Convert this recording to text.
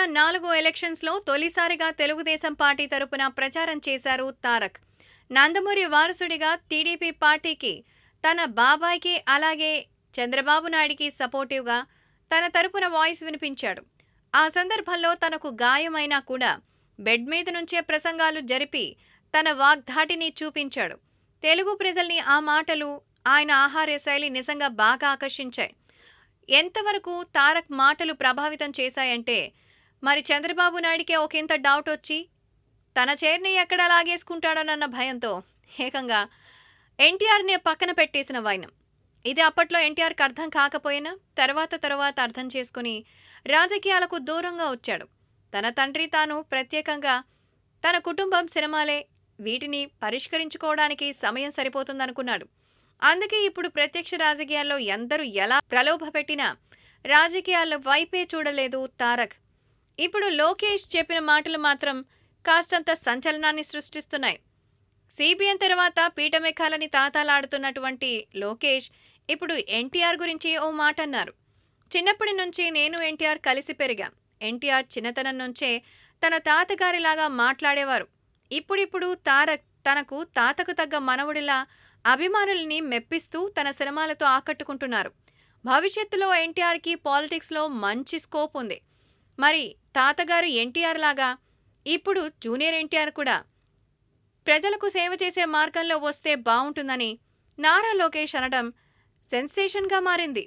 2004 ఎలక్షన్స్‌లో తొలిసారిగా తెలుగుదేశం పార్టీ తరపున ప్రచారం చేశారు తారక్. నందమూరి వారసుడిగా టీడీపీ పార్టీకి, తన బాబాయికి అలాగే చంద్రబాబు నాయుడికి సపోర్టివ్‌గా తన తరపున వాయిస్ వినిపించాడు. ఆ సందర్భంలో తనకు గాయమైనా కూడా బెడ్ మీద నుంచే ప్రసంగాలు జరిపి తన వాగ్ధాటిని చూపించాడు. తెలుగు ప్రజల్ని ఆ మాటలు, ఆయన ఆహార్య శైలి నిజంగా బాగా ఆకర్షించాయి. ఎంతవరకు తారక్ మాటలు ప్రభావితం చేశాయంటే, మరి చంద్రబాబు నాయుడికే ఒకంత డౌటొచ్చి, తన చైర్‌ని ఎక్కడ లాగేసుకుంటాడోనన్న భయంతో ఏకంగా ఎన్టీఆర్‌ని పక్కన పెట్టేసిన వైనం. ఇది అప్పట్లో ఎన్టీఆర్‌కి అర్థం కాకపోయినా, తర్వాత అర్థం చేసుకొని రాజకీయాలకు దూరంగా వచ్చాడు. తన తండ్రి తాను ప్రత్యేకంగా తన కుటుంబం, సినిమాలే వీటిని పరిష్కరించుకోవడానికి సమయం సరిపోతుందనుకున్నాడు. అందుకే ఇప్పుడు ప్రత్యక్ష రాజకీయాల్లో ఎందరూ ఎలా ప్రలోభపెట్టినా రాజకీయాల వైపే చూడలేదు తారక్. ఇప్పుడు లోకేష్ చెప్పిన మాటలు మాత్రం కాస్తంత సంచలనాన్ని సృష్టిస్తున్నాయి. సీబీఎన్ తర్వాత పీఠమెక్కాలని తాతాలాడుతున్నటువంటి లోకేష్ ఇప్పుడు ఎన్టీఆర్ గురించి ఓ మాట అన్నారు. చిన్నప్పటి నుంచి నేను ఎన్టీఆర్ కలిసి పెరిగాం. ఎన్టీఆర్ చిన్నతనం నుంచే తన తాతగారిలాగా మాట్లాడేవారు. ఇప్పుడిప్పుడు తారక్ తనకు తాతకు తగ్గ మనవడిలా అభిమానుల్ని మెప్పిస్తూ తన సినిమాలతో ఆకట్టుకుంటున్నారు. భవిష్యత్తులో ఎన్టీఆర్‌కి పాలిటిక్స్‌లో మంచి స్కోప్ ఉంది. మరి తాతగారు ఎన్టీఆర్ లాగా ఇప్పుడు జూనియర్ ఎన్టీఆర్ కూడా ప్రజలకు సేవ చేసే మార్గంలో వస్తే బావుంటుందని నారా లోకేష్ అనడం సెన్సేషన్‌గా మారింది.